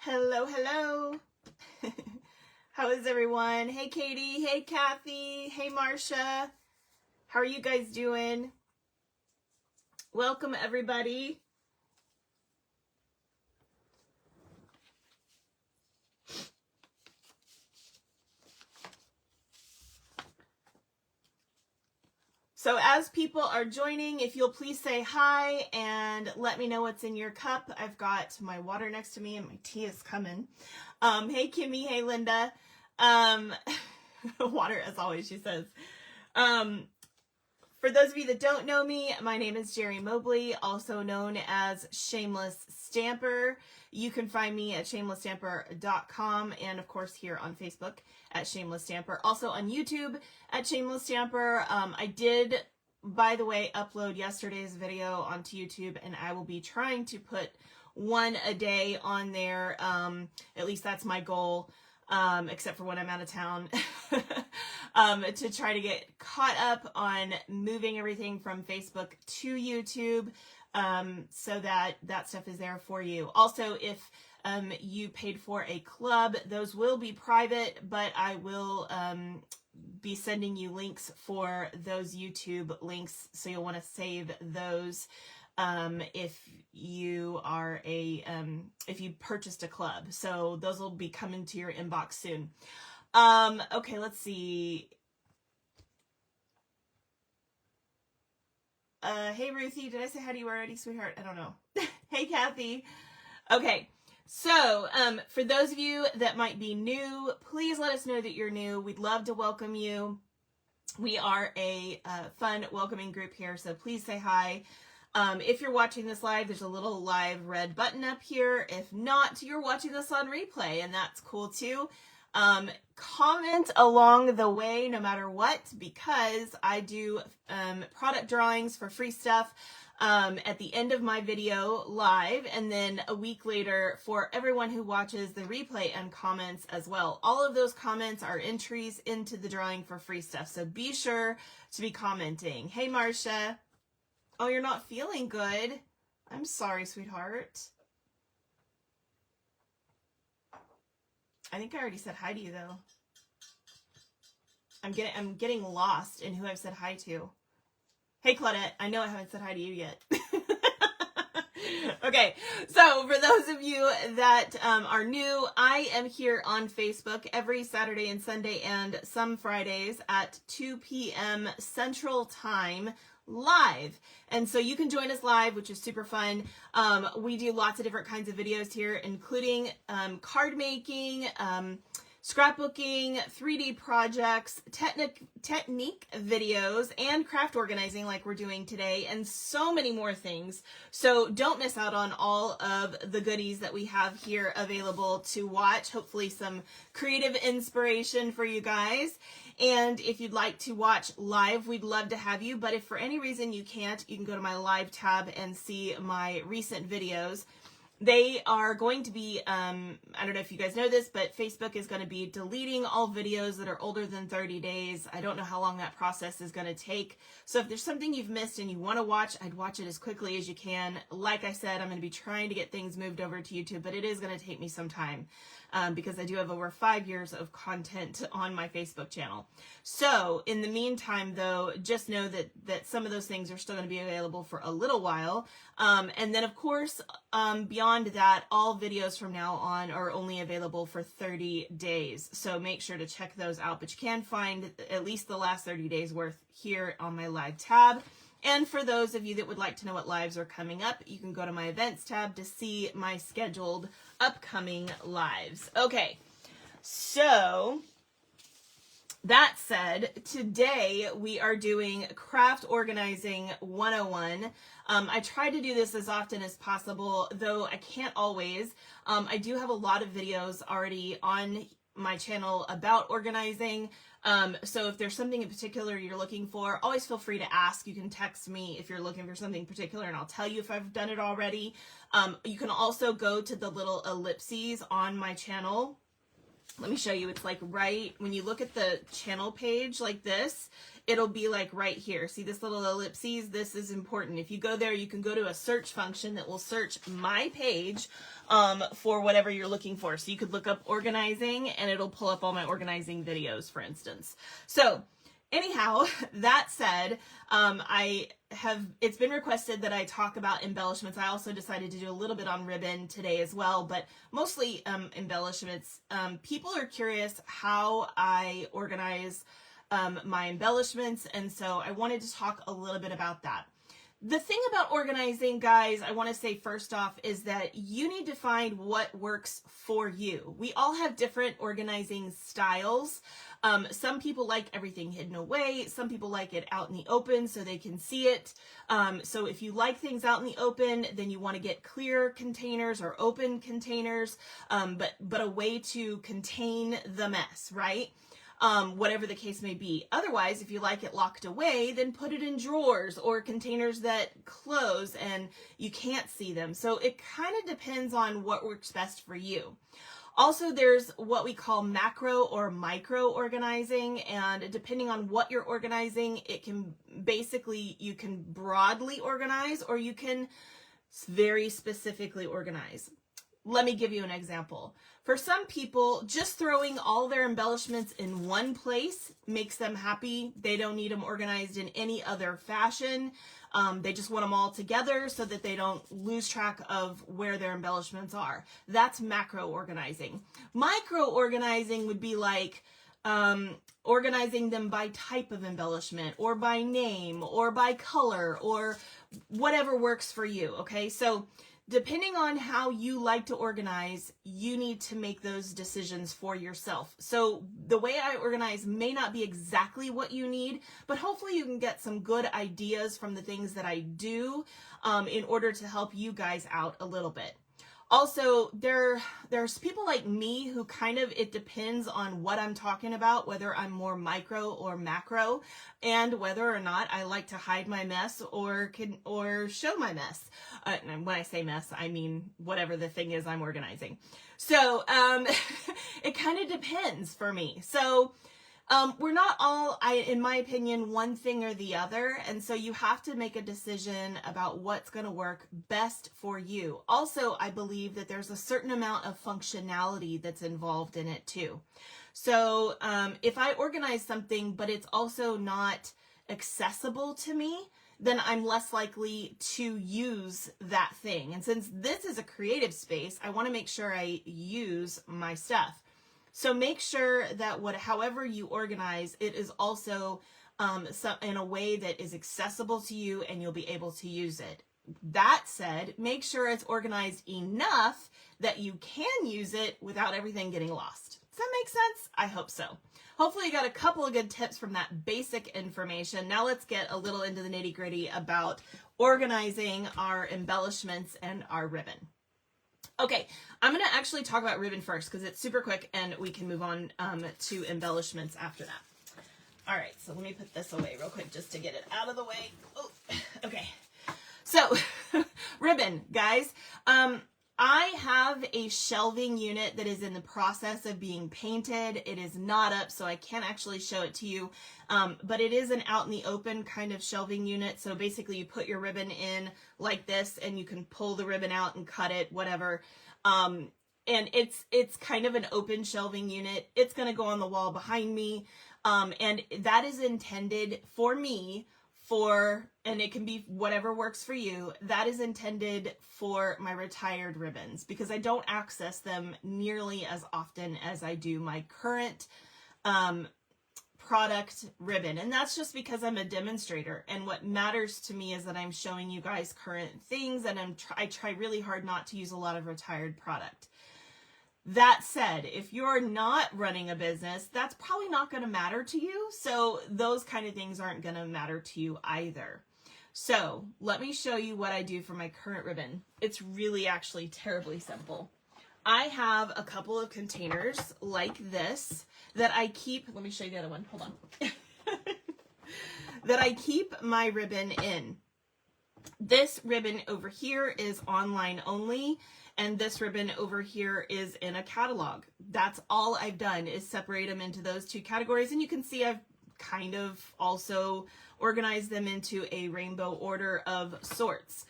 Hello, hello. How is everyone? Hey, Katie. Hey, Kathy. Hey, Marcia. How are you guys doing? Welcome, everybody. So as people are joining, if you'll please say hi and let me know what's in your cup. I've got my water next to me and my tea is coming. Hey, Kimmy. Hey, Linda. Water, as always, she says. For those of you that don't know me, my name is Jeri Mobley, also known as Shameless Stamper. You can find me at shamelessstamper.com and, of course, here on Facebook at Shameless Stamper. Also on YouTube at Shameless Stamper. I did, by the way, upload yesterday's video onto YouTube, and I will be trying to put one a day on there. At least that's my goal. Except for when I'm out of town, to try to get caught up on moving everything from Facebook to YouTube, so that stuff is there for you. Also, if you paid for a club, those will be private, but I will be sending you links for those YouTube links, so you'll want to save those if you are if you purchased a club. So those will be coming to your inbox soon. Okay, let's see. Hey, Ruthie, did I say hi to you already, sweetheart? I don't know. Hey, Kathy. Okay, so for those of you that might be new, please let us know that you're new. We'd love to welcome you. We are a fun, welcoming group here, so please say hi. If you're watching this live, there's a little live red button up here. If not, you're watching this on replay, and that's cool too. Comment along the way no matter what, because I do product drawings for free stuff at the end of my video live, and then a week later for everyone who watches the replay and comments as well. All of those comments are entries into the drawing for free stuff, so be sure to be commenting. Hey, Marcia. Oh, you're not feeling good. I'm sorry, sweetheart. I think I already said hi to you, though. I'm getting lost in who I've said hi to. Hey, Claudette. I know I haven't said hi to you yet. Okay, so for those of you that are new, I am here on Facebook every Saturday and Sunday and some Fridays at 2 p.m. Central Time live. And so you can join us live, which is super fun. We do lots of different kinds of videos here, including card making, scrapbooking, 3D projects, technique videos, and craft organizing like we're doing today, and so many more things. So don't miss out on all of the goodies that we have here available to watch. Hopefully some creative inspiration for you guys. And if you'd like to watch live, we'd love to have you. But if for any reason you can't, you can go to my live tab and see my recent videos. They are going to be, I don't know if you guys know this, but Facebook is going to be deleting all videos that are older than 30 days. I don't know how long that process is going to take. So if there's something you've missed and you want to watch, I'd watch it as quickly as you can. Like I said, I'm going to be trying to get things moved over to YouTube, but it is going to take me some time because I do have over 5 years of content on my Facebook channel. So in the meantime, though, just know that some of those things are still going to be available for a little while. And then, of course, beyond that, all videos from now on are only available for 30 days. So make sure to check those out. But you can find at least the last 30 days worth here on my live tab. And for those of you that would like to know what lives are coming up, you can go to my events tab to see my scheduled upcoming lives. Okay, so that said, today we are doing Craft Organizing 101. I try to do this as often as possible, though I can't always. I do have a lot of videos already on my channel about organizing. So if there's something in particular you're looking for, always feel free to ask. You can text me if you're looking for something particular and I'll tell you if I've done it already. You can also go to the little ellipses on my channel let me show you. It's like right when you look at the channel page like this, it'll be like right here. See this little ellipses? This is important. If you go there, you can go to a search function that will search my page for whatever you're looking for. So you could look up organizing and it'll pull up all my organizing videos, for instance. So anyhow, that said, it's been requested that I talk about embellishments. I also decided to do a little bit on ribbon today as well, but mostly embellishments. People are curious how I organize my embellishments, and so I wanted to talk a little bit about that. The thing about organizing, guys, I want to say first off is that you need to find what works for you. We all have different organizing styles. Some people like everything hidden away. Some people like it out in the open so they can see it. So if you like things out in the open, then you want to get clear containers or open containers, but a way to contain the mess, right? Whatever the case may be. Otherwise, if you like it locked away, then put it in drawers or containers that close and you can't see them. So it kind of depends on what works best for you. Also, there's what we call macro or micro organizing, and depending on what you're organizing, it can basically, you can broadly organize or you can very specifically organize. Let me give you an example. For some people, just throwing all their embellishments in one place makes them happy. They don't need them organized in any other fashion. They just want them all together so that they don't lose track of where their embellishments are. That's macro organizing. Micro organizing would be like organizing them by type of embellishment or by name or by color or whatever works for you, okay? So depending on how you like to organize, you need to make those decisions for yourself. So the way I organize may not be exactly what you need, but hopefully you can get some good ideas from the things that I do in order to help you guys out a little bit. Also, there's people like me who kind of, it depends on what I'm talking about, whether I'm more micro or macro, and whether or not I like to hide my mess or show my mess. And when I say mess, I mean whatever the thing is I'm organizing. So it kind of depends for me. So we're not all, in my opinion, one thing or the other. And so you have to make a decision about what's going to work best for you. Also, I believe that there's a certain amount of functionality that's involved in it too. So if I organize something, but it's also not accessible to me, then I'm less likely to use that thing. And since this is a creative space, I want to make sure I use my stuff. So make sure that however you organize, it is also in a way that is accessible to you and you'll be able to use it. That said, make sure it's organized enough that you can use it without everything getting lost. Does that make sense? I hope so. Hopefully you got a couple of good tips from that basic information. Now let's get a little into the nitty-gritty about organizing our embellishments and our ribbon. Okay, I'm going to actually talk about ribbon first because it's super quick and we can move on to embellishments after that. All right, so let me put this away real quick just to get it out of the way. Oh, okay. So, ribbon, guys. I have a shelving unit that is in the process of being painted. It is not up, so I can't actually show it to you, but it is an out in the open kind of shelving unit. So basically you put your ribbon in like this and you can pull the ribbon out and cut it, whatever. And it's kind of an open shelving unit. It's going to go on the wall behind me. And that is intended for me and it can be whatever works for you. That is intended for my retired ribbons because I don't access them nearly as often as I do my current product ribbon. And that's just because I'm a demonstrator. And what matters to me is that I'm showing you guys current things and I try really hard not to use a lot of retired product. That said, if you're not running a business, that's probably not going to matter to you. So those kind of things aren't going to matter to you either. So let me show you what I do for my current ribbon. It's really actually terribly simple. I have a couple of containers like this that I keep. Let me show you the other one. Hold on. That I keep my ribbon in. This ribbon over here is online only, and this ribbon over here is in a catalog. That's all I've done is separate them into those two categories, and you can see I've kind of also organized them into a rainbow order of sorts.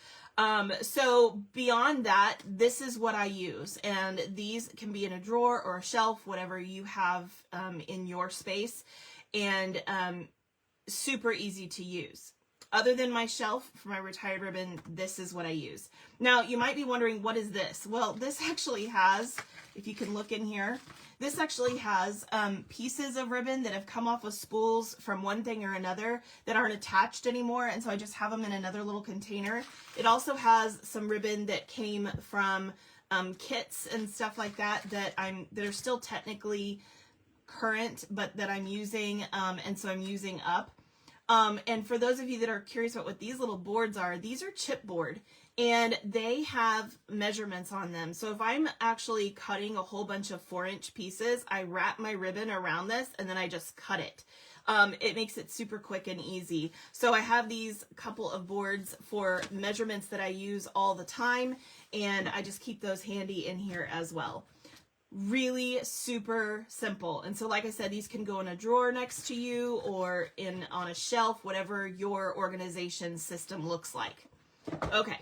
So beyond that, this is what I use, and these can be in a drawer or a shelf, whatever you have in your space, and super easy to use. Other than my shelf for my retired ribbon, this is what I use. Now, you might be wondering, what is this? Well, this actually has, if you can look in here, this actually has pieces of ribbon that have come off of spools from one thing or another that aren't attached anymore, and so I just have them in another little container. It also has some ribbon that came from kits and stuff like that that are still technically current, but that I'm using, and so I'm using up. And for those of you that are curious about what these little boards are, these are chipboard, and they have measurements on them. So if I'm actually cutting a whole bunch of 4-inch pieces, I wrap my ribbon around this and then I just cut it. It makes it super quick and easy. So I have these couple of boards for measurements that I use all the time, and I just keep those handy in here as well. Really super simple. And so like I said, these can go in a drawer next to you or on a shelf, whatever your organization system looks like. Okay.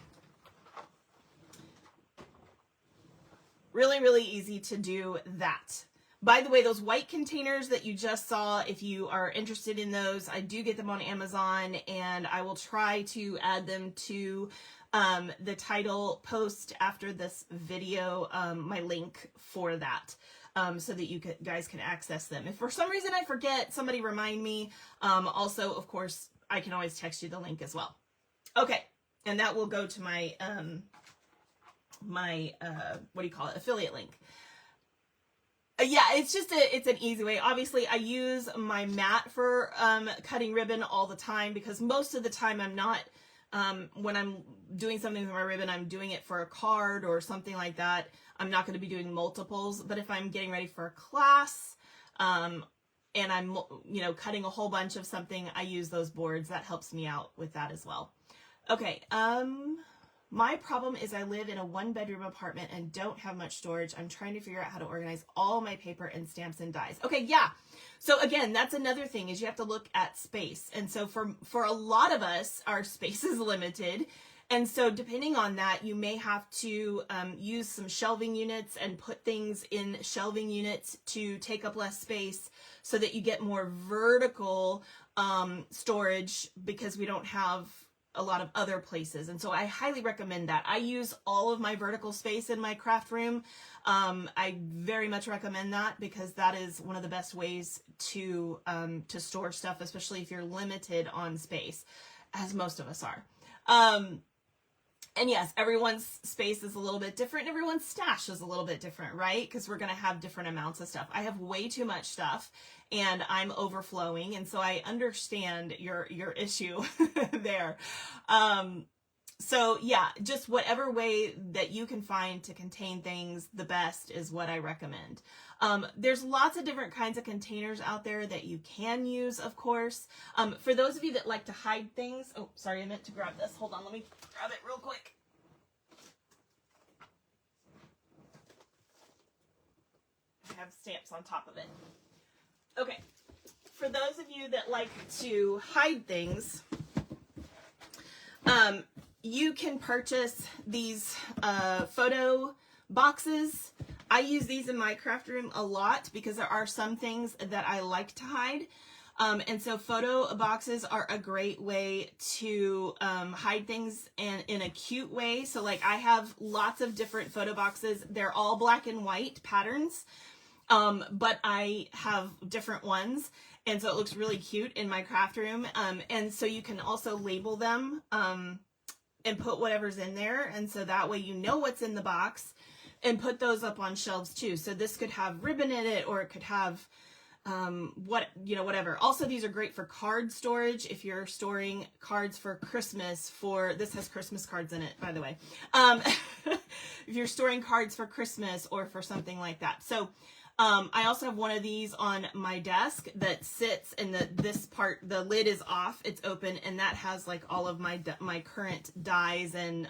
Really, really easy to do that. By the way, those white containers that you just saw, if you are interested in those, I do get them on Amazon, and I will try to add them to the title post after this video, my link for that, so that you guys can access them. If for some reason I forget, somebody remind me. Also, of course, I can always text you the link as well. Okay, and that will go to my what do you call it, affiliate link. Yeah, it's just it's an easy way. Obviously, I use my mat for cutting ribbon all the time, because most of the time I'm not, when I'm doing something with my ribbon, I'm doing it for a card or something like that. I'm not going to be doing multiples, but if I'm getting ready for a class, and I'm, cutting a whole bunch of something, I use those boards. That helps me out with that as well. Okay, my problem is I live in a 1-bedroom apartment and don't have much storage. I'm trying to figure out how to organize all my paper and stamps and dies. Okay, yeah. So again, that's another thing, is you have to look at space. And so for a lot of us, our space is limited. And so depending on that, you may have to use some shelving units and put things in shelving units to take up less space, so that you get more vertical storage, because we don't have a lot of other places. And so I highly recommend that. I use all of my vertical space in my craft room. I very much recommend that, because that is one of the best ways to store stuff, especially if you're limited on space, as most of us are. And yes, everyone's space is a little bit different. Everyone's stash is a little bit different, right? Because we're going to have different amounts of stuff. I have way too much stuff, and I'm overflowing. And so I understand your issue there. So yeah, just whatever way that you can find to contain things the best is what I recommend. There's lots of different kinds of containers out there that you can use, of course. For those of you that like to hide things, oh, sorry, I meant to grab this. Hold on, let me grab it real quick. I have stamps on top of it. Okay, for those of you that like to hide things, you can purchase these photo boxes. I use these in my craft room a lot, because there are some things that I like to hide. And so photo boxes are a great way to hide things in a cute way. So like, I have lots of different photo boxes. They're all black and white patterns, but I have different ones. And so it looks really cute in my craft room. And so you can also label them and put whatever's in there. And so that way you know what's in the box, and put those up on shelves too. So this could have ribbon in it, or it could have whatever. Also, these are great for card storage. If you're storing cards for Christmas, this has Christmas cards in it, by the way. If you're storing cards for Christmas or for something like that. So I also have one of these on my desk that sits, and this part, the lid is off, it's open, and that has like all of my current dies and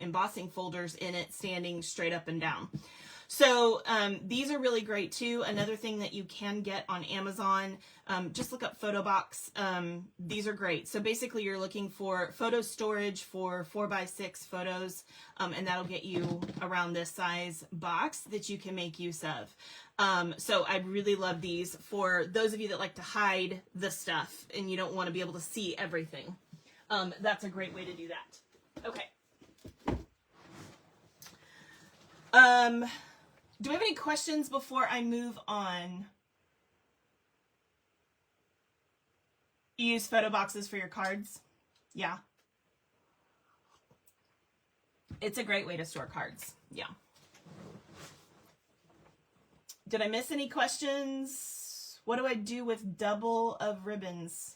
embossing folders in it, standing straight up and down. So these are really great too. Another thing that you can get on Amazon, just look up Photo Box. These are great. So basically you're looking for photo storage for 4x6 photos, and that'll get you around this size box that you can make use of. So I really love these for those of you that like to hide the stuff and you don't want to be able to see everything. That's a great way to do that. Okay. Do we have any questions before I move on? You use photo boxes for your cards? Yeah. It's a great way to store cards. Yeah. Did I miss any questions? What do I do with double of ribbons?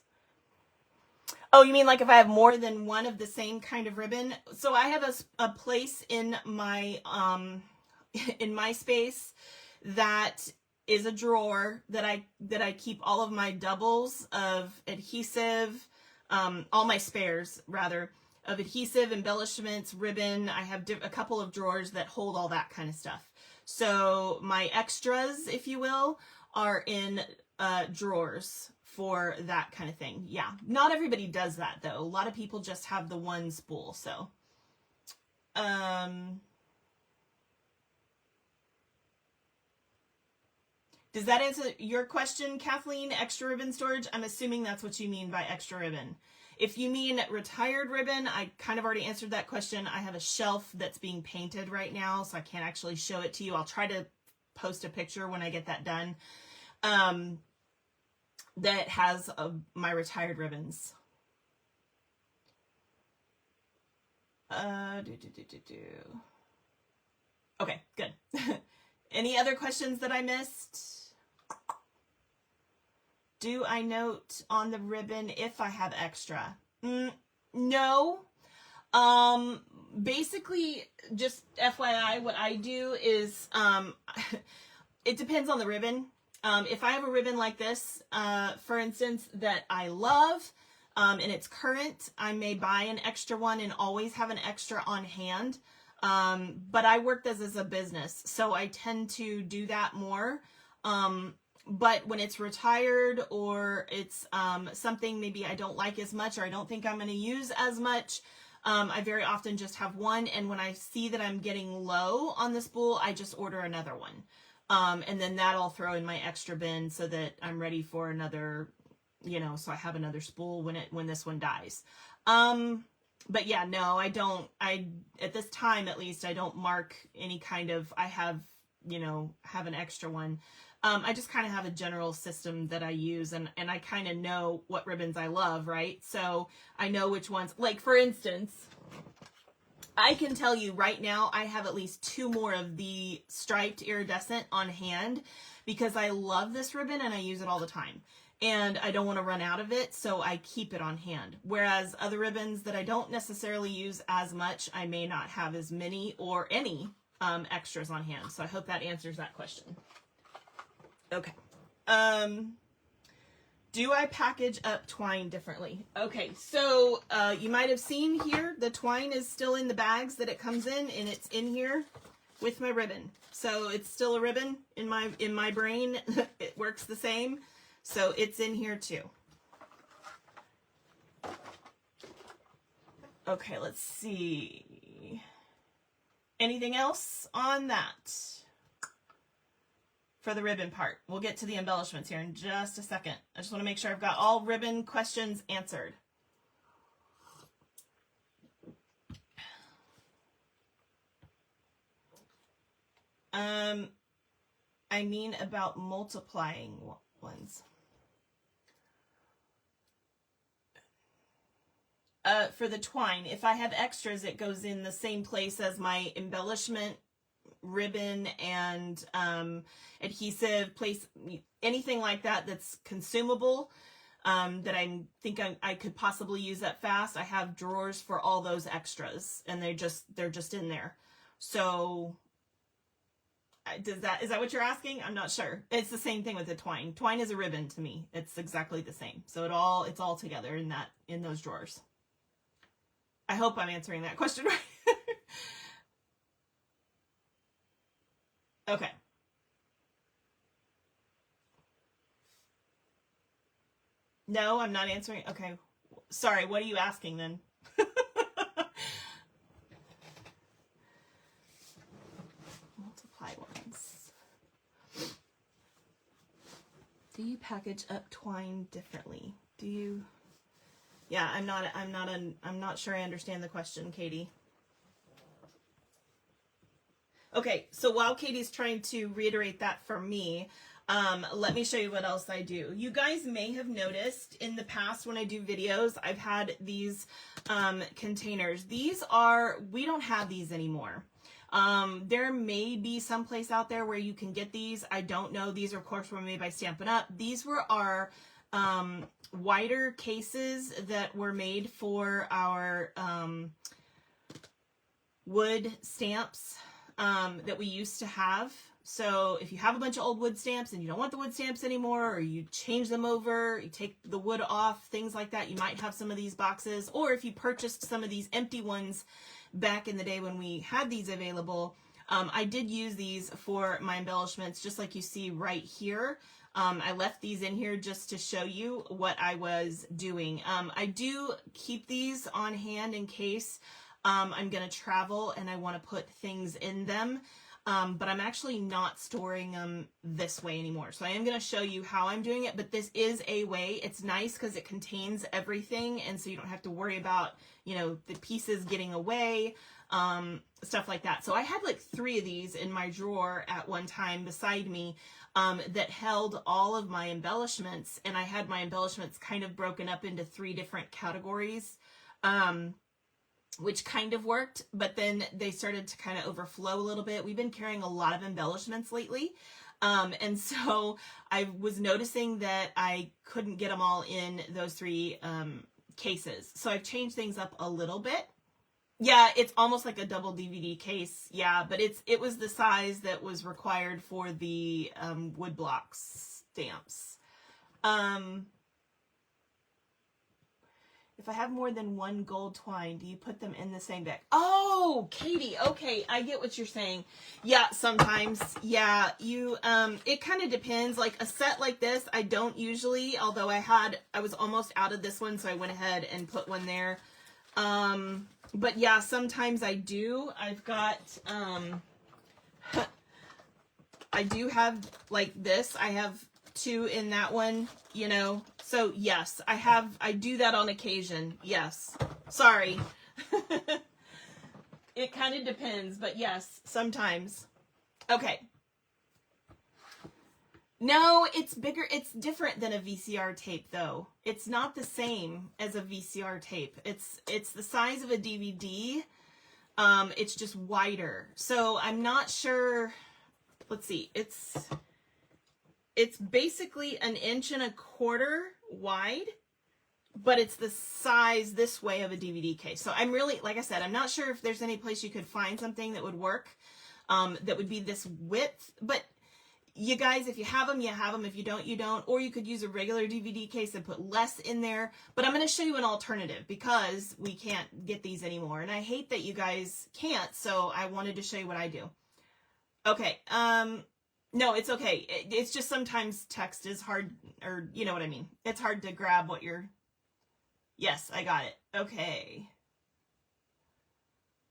Oh, you mean like if I have more than one of the same kind of ribbon? So I have a place in my space that is a drawer that I keep all of my doubles of adhesive, all my spares rather, of adhesive, embellishments, ribbon. I have a couple of drawers that hold all that kind of stuff. So my extras, if you will, are in drawers for that kind of thing. Yeah, not everybody does that though. A lot of people just have the one spool. So does that answer your question, Kathleen? Extra ribbon storage? I'm assuming that's what you mean by extra ribbon. If you mean retired ribbon, I kind of already answered that question. I have a shelf that's being painted right now, so I can't actually show it to you. I'll try to post a picture when I get that done. That has my retired ribbons. Okay, good. Any other questions that I missed? Do I note on the ribbon if I have extra? No. Basically, just FYI, what I do is, it depends on the ribbon. If I have a ribbon like this, for instance, that I love, and it's current, I may buy an extra one and always have an extra on hand. But I work this as a business, so I tend to do that more. But when it's retired or it's something maybe I don't like as much or I don't think I'm going to use as much, I very often just have one. And when I see that I'm getting low on the spool, I just order another one. And then that I'll throw in my extra bin so that I'm ready for another, so I have another spool when this one dies. But yeah, no, at this time, at least, I don't mark any kind of, I have an extra one. I just kind of have a general system that I use, and I kind of know what ribbons I love, right? So I know which ones, like for instance, I can tell you right now, I have at least 2 more of the striped iridescent on hand because I love this ribbon and I use it all the time. And I don't want to run out of it, so I keep it on hand. Whereas other ribbons that I don't necessarily use as much, I may not have as many or any extras on hand. So I hope that answers that question. Okay. Do I package up twine differently? Okay, so you might have seen here, the twine is still in the bags that it comes in, and it's in here with my ribbon. So it's still a ribbon in my brain. It works the same. So it's in here too. Okay, let's see. Anything else on that for the ribbon part? We'll get to the embellishments here in just a second. I just want to make sure I've got all ribbon questions answered. I mean about multiplying ones. For the twine, if I have extras, it goes in the same place as my embellishment ribbon and adhesive place, anything like that that's consumable, that I think I could possibly use that fast. I have drawers for all those extras, and they're just in there. So is that what you're asking? I'm not sure. It's the same thing with the twine. Twine is a ribbon to me. It's exactly the same. So it's all together in those drawers. I hope I'm answering that question right. Okay. No, I'm not answering. Okay. Sorry, what are you asking then? Multiply ones. Do you package up twine differently? Do you? Yeah, I'm not sure I understand the question, Katie. Okay, so while Katie's trying to reiterate that for me, let me show you what else I do. You guys may have noticed in the past when I do videos, I've had these containers. We don't have these anymore. There may be some place out there where you can get these. I don't know. These, of course, were made by Stampin' Up. These were our wider cases that were made for our wood stamps that we used to have. So if you have a bunch of old wood stamps and you don't want the wood stamps anymore, or you change them over, you take the wood off, things like that, you might have some of these boxes. Or if you purchased some of these empty ones back in the day when we had these available, I did use these for my embellishments, just like you see right here. I left these in here just to show you what I was doing. I do keep these on hand in case I'm going to travel and I want to put things in them. But I'm actually not storing them this way anymore. So I am going to show you how I'm doing it, but this is a way. It's nice because it contains everything, and so you don't have to worry about, you know, the pieces getting away, stuff like that. So I had like 3 of these in my drawer at one time beside me that held all of my embellishments, and I had my embellishments kind of broken up into 3 different categories. Which kind of worked, but then they started to kind of overflow a little bit. We've been carrying a lot of embellishments lately. And so I was noticing that I couldn't get them all in those 3 cases. So I've changed things up a little bit. Yeah, it's almost like a double DVD case. Yeah, but it was the size that was required for the woodblock stamps. If I have more than 1 gold twine, do you put them in the same bag? Oh, Katie, okay, I get what you're saying. Yeah, sometimes. Yeah, you it kind of depends. Like a set like this, I don't usually, although I was almost out of this one, so I went ahead and put one there. But yeah, sometimes I do. I've got I do have like this. I have 2 in that one, you know. So yes, I do that on occasion. Yes. Sorry. It kind of depends, but yes, sometimes. Okay. No, it's bigger. It's different than a VCR tape though. It's not the same as a VCR tape. It's the size of a DVD. It's just wider. So I'm not sure. Let's see. It's basically 1.25 inches wide, but it's the size this way of a DVD case. So I'm really, like I said, I'm not sure if there's any place you could find something that would work, that would be this width. But you guys, if you have them, you have them. If you don't, you don't. Or you could use a regular DVD case and put less in there. But I'm going to show you an alternative because we can't get these anymore. And I hate that you guys can't, so I wanted to show you what I do. Okay, no, it's okay. It's just sometimes text is hard, or you know what I mean. It's hard to grab what you're... Yes, I got it. Okay.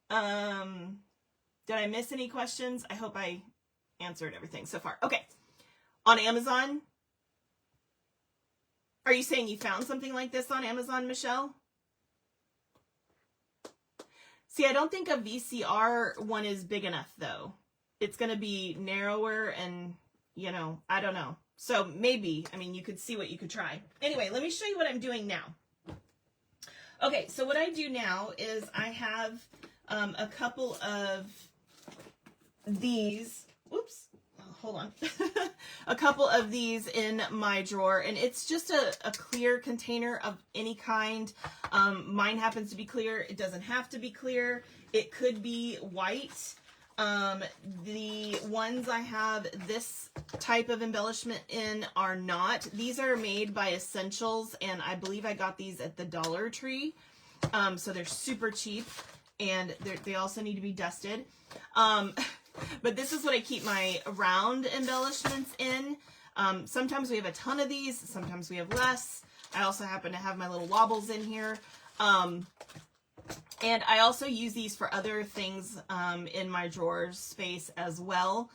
Did I miss any questions? I hope I answered everything so far. Okay. On Amazon? Are you saying you found something like this on Amazon, Michelle? See, I don't think a VCR one is big enough, though. It's going to be narrower and, you know, I don't know. So maybe, I mean, you could see what you could try. Anyway, let me show you what I'm doing now. Okay, so what I do now is I have a couple of these. Whoops. Oh, hold on. A couple of these in my drawer, and it's just a clear container of any kind. Mine happens to be clear. It doesn't have to be clear. It could be white. The ones I have this type of embellishment in are not. These are made by Essentials, and I believe I got these at the Dollar Tree. So they're super cheap, and they also need to be dusted. But this is what I keep my round embellishments in. Sometimes we have a ton of these, sometimes we have less. I also happen to have my little wobbles in here. And I also use these for other things in my drawers space as well.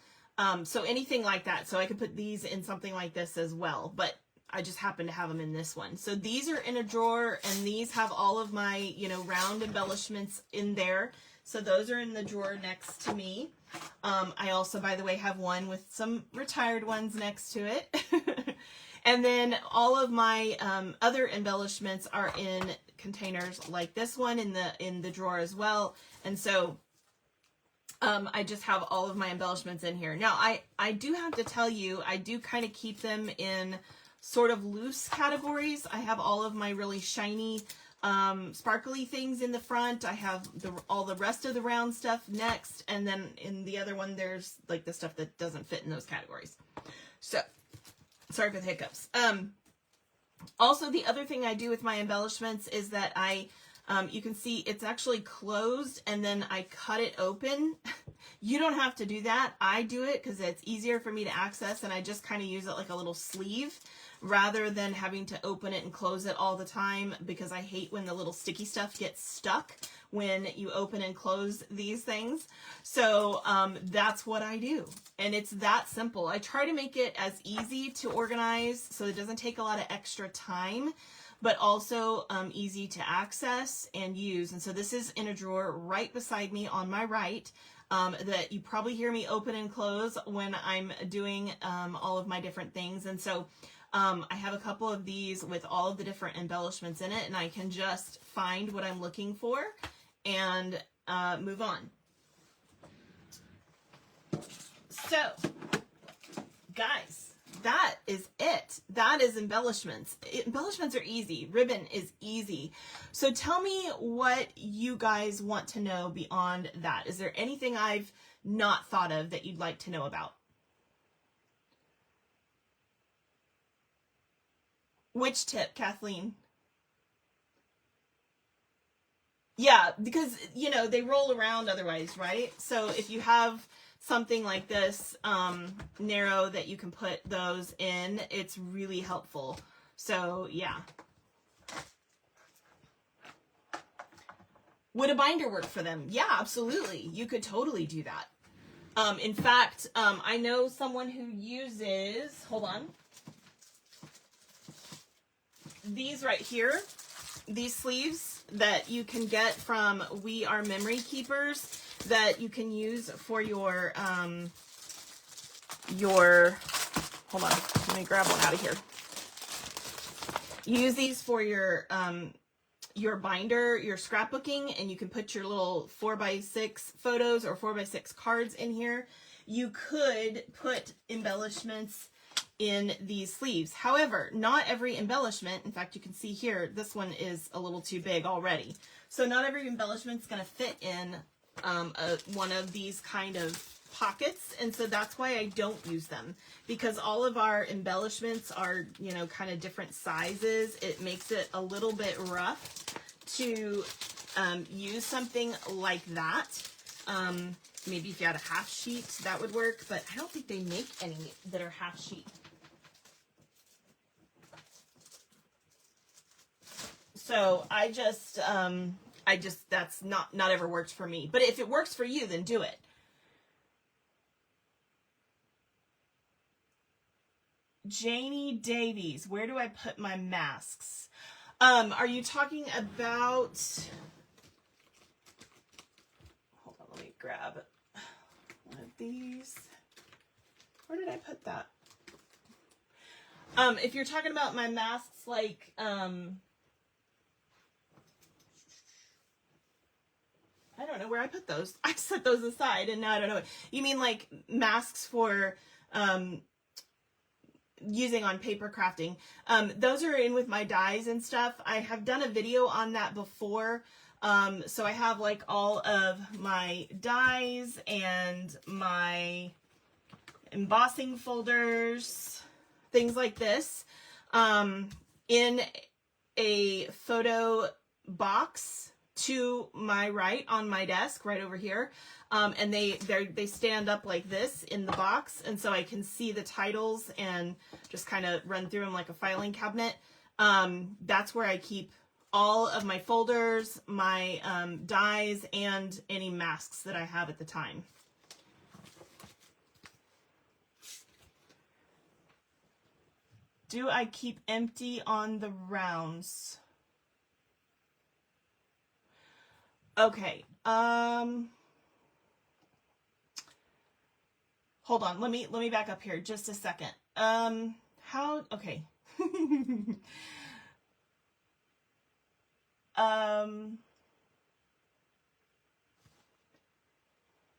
So anything like that. So I could put these in something like this as well, but I just happen to have them in this one. So these are in a drawer, and these have all of my, you know, round embellishments in there. So those are in the drawer next to me. I also, by the way, have one with some retired ones next to it. And then all of my other embellishments are in containers like this one in the drawer as well. And so I just have all of my embellishments in here. Now, I do have to tell you, I do kind of keep them in sort of loose categories. I have all of my really shiny, sparkly things in the front. I have all the rest of the round stuff next. And then in the other one, there's like the stuff that doesn't fit in those categories. So, sorry for the hiccups. Also, the other thing I do with my embellishments is that you can see it's actually closed, and then I cut it open. You don't have to do that. I do it because it's easier for me to access, and I just kind of use it like a little sleeve rather than having to open it and close it all the time, because I hate when the little sticky stuff gets stuck when you open and close these things. So that's what I do, and it's that simple. I try to make it as easy to organize so it doesn't take a lot of extra time, but also easy to access and use. And so this is in a drawer right beside me on my right, that you probably hear me open and close when I'm doing all of my different things. And so I have a couple of these with all of the different embellishments in it, and I can just find what I'm looking for and move on. So, guys, that is it. That is embellishments. Embellishments are easy. Ribbon is easy. So tell me what you guys want to know beyond that. Is there anything I've not thought of that you'd like to know about? Which tip, Kathleen? Yeah, because, you know, they roll around otherwise, right? So if you have something like this, narrow, that you can put those in, it's really helpful. So, yeah. Would a binder work for them? Yeah, absolutely. You could totally do that. In fact, I know someone who uses, hold on, these right here, these sleeves that you can get from We Are Memory Keepers, that you can use for your, hold on, let me grab one out of here. You use these for your binder, your scrapbooking, and you can put your little 4x6 photos or 4x6 cards in here. You could put embellishments in these sleeves. However, not every embellishment, in fact, you can see here, this one is a little too big already. So not every embellishment is going to fit in one of these kind of pockets. And so that's why I don't use them, because all of our embellishments are, you know, kind of different sizes. It makes it a little bit rough to use something like that. Maybe if you had a half sheet, that would work, but I don't think they make any that are half sheet. So I just that's not ever worked for me. But if it works for you, then do it. Janie Davies, where do I put my masks? Are you talking about, hold on, let me grab one of these. Where did I put that? If you're talking about my masks, like, I don't know where I put those. I set those aside, and now I don't know. You mean like masks for using on paper crafting? Those are in with my dies and stuff. I have done a video on that before, So I have like all of my dies and my embossing folders, things like this, in a photo box to my right on my desk, right over here. And they stand up like this in the box, and so I can see the titles and just kind of run through them like a filing cabinet. That's where I keep all of my folders, my dies, and any masks that I have at the time. Do I keep empty on the rounds? Okay. Hold on. Let me back up here just a second. Okay.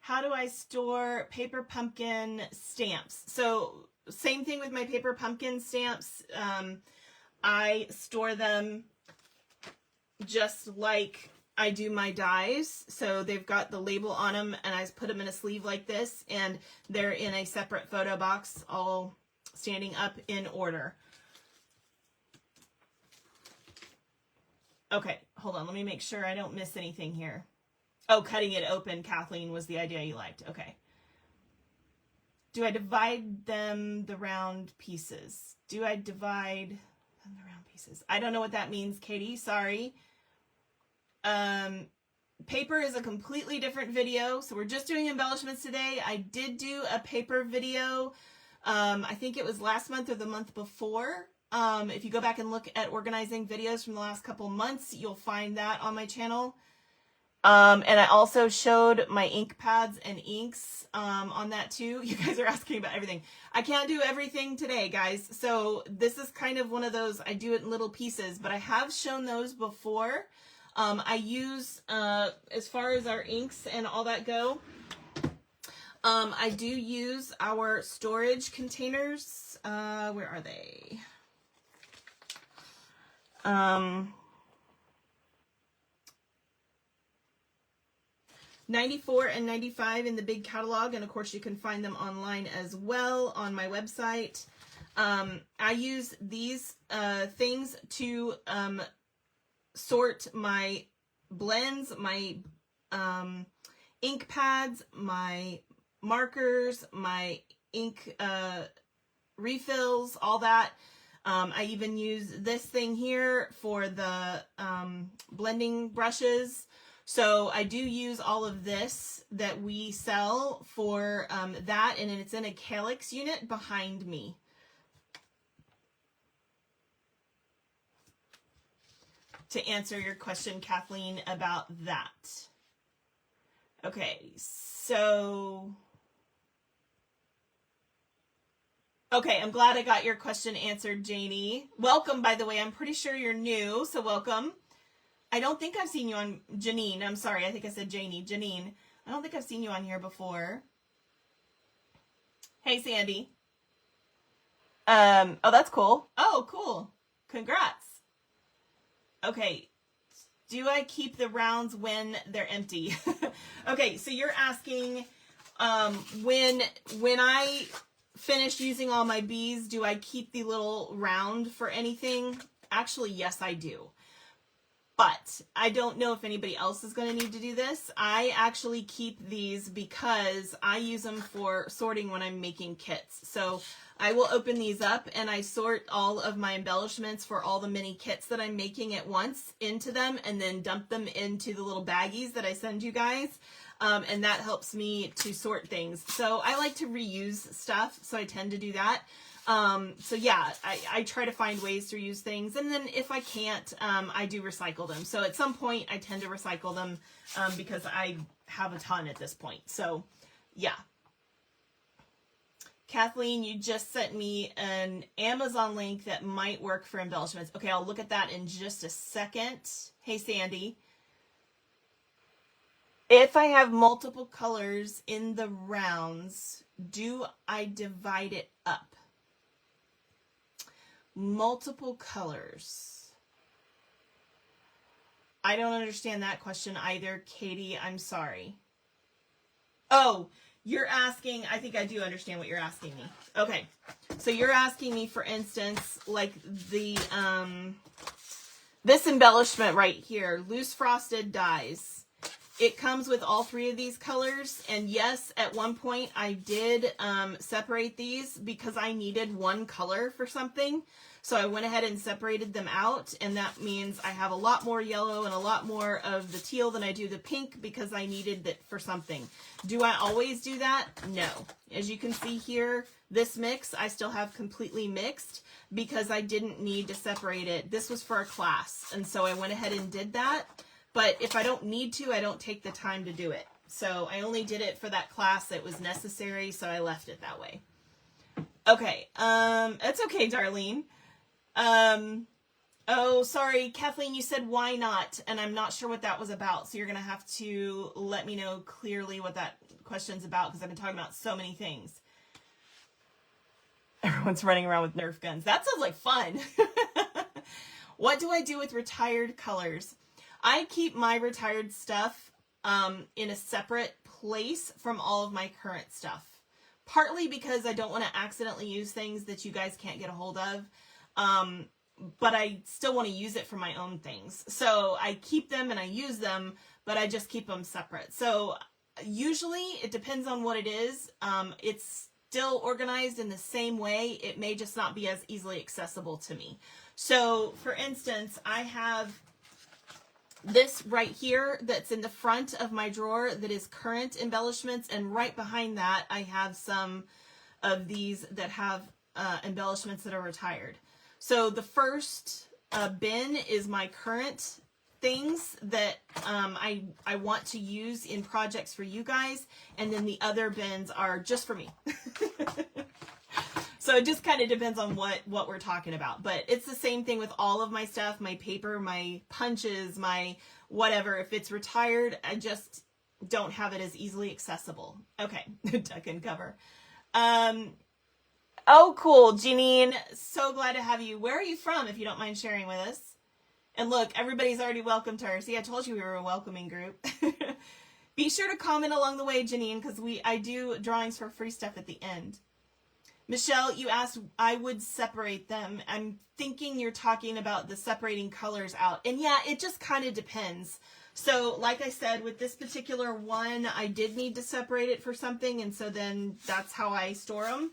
How do I store paper pumpkin stamps? So same thing with my paper pumpkin stamps. I store them just like I do my dies. So they've got the label on them, and I put them in a sleeve like this, and they're in a separate photo box, all standing up in order. Okay, hold on. Let me make sure I don't miss anything here. Oh, cutting it open, Kathleen, was the idea you liked. Okay. Do I divide them the round pieces? Do I divide them the round pieces? I don't know what that means, Katie. Sorry. Paper is a completely different video. So we're just doing embellishments today. I did do a paper video. I think it was last month or the month before. If you go back and look at organizing videos from the last couple months, you'll find that on my channel. And I also showed my ink pads and inks on that too. You guys are asking about everything. I can't do everything today, guys. So this is kind of one of those, I do it in little pieces, but I have shown those before. I use, as far as our inks and all that go, I do use our storage containers. Where are they? 94 and 95 in the big catalog, and of course you can find them online as well on my website. I use these things to sort my blends, my ink pads, my markers, my ink refills, all that. I even use this thing here for the blending brushes. So I do use all of this that we sell for that, and it's in a calyx unit behind me. To answer your question, Kathleen, about that. Okay, so... Okay, I'm glad I got your question answered, Janie. Welcome, by the way. I'm pretty sure you're new, so welcome. I don't think I've seen you on... Janine, I'm sorry. I think I said Janie. Janine, I don't think I've seen you on here before. Hey, Sandy. Oh, that's cool. Oh, cool. Congrats. Okay. Do I keep the rounds when they're empty? Okay, so you're asking when I finish using all my bees, do I keep the little round for anything? Actually, yes, I do. But I don't know if anybody else is going to need to do this. I actually keep these because I use them for sorting when I'm making kits. So I will open these up and I sort all of my embellishments for all the mini kits that I'm making at once into them, and then dump them into the little baggies that I send you guys. And that helps me to sort things. So I like to reuse stuff, so I tend to do that. So yeah, I try to find ways to reuse things, and then if I can't, I do recycle them. So at some point I tend to recycle them, because I have a ton at this point. So yeah. Kathleen, you just sent me an Amazon link that might work for embellishments. Okay, I'll look at that in just a second. Hey, Sandy. If I have multiple colors in the rounds, do I divide it up? Multiple colors. I don't understand that question either, Katie. I'm sorry. Oh, you're asking, I think I do understand what you're asking me. Okay. So you're asking me, for instance, like the, this embellishment right here, loose frosted dies. It comes with all three of these colors. And yes, at one point I did separate these because I needed one color for something. So I went ahead and separated them out. And that means I have a lot more yellow and a lot more of the teal than I do the pink because I needed it for something. Do I always do that? No. As you can see here, this mix I still have completely mixed because I didn't need to separate it. This was for a class. And so I went ahead and did that. But if I don't need to, I don't take the time to do it. So I only did it for that class that was necessary, so I left it that way. Okay, that's okay, Darlene. Oh, sorry, Kathleen, you said why not? And I'm not sure what that was about, so you're going to have to let me know clearly what that question's about, because I've been talking about so many things. Everyone's running around with Nerf guns. That sounds like fun. What do I do with retired colors? I keep my retired stuff in a separate place from all of my current stuff. Partly because I don't want to accidentally use things that you guys can't get a hold of. But I still want to use it for my own things. So I keep them and I use them, but I just keep them separate. So usually it depends on what it is. It's still organized in the same way. It may just not be as easily accessible to me. So for instance, I have this right here that's in the front of my drawer that is current embellishments, and right behind that I have some of these that have embellishments that are retired. So the first bin is my current things that I want to use in projects for you guys, and then the other bins are just for me. So it just kind of depends on what we're talking about. But it's the same thing with all of my stuff, my paper, my punches, my whatever. If it's retired, I just don't have it as easily accessible. Okay, duck and cover. Oh, cool, Janine. So glad to have you. Where are you from, if you don't mind sharing with us? And look, everybody's already welcomed her. See, I told you we were a welcoming group. Be sure to comment along the way, Janine, because I do drawings for free stuff at the end. Michelle, you asked, I would separate them. I'm thinking you're talking about the separating colors out. And yeah, it just kind of depends. So like I said, with this particular one, I did need to separate it for something. And so then that's how I store them.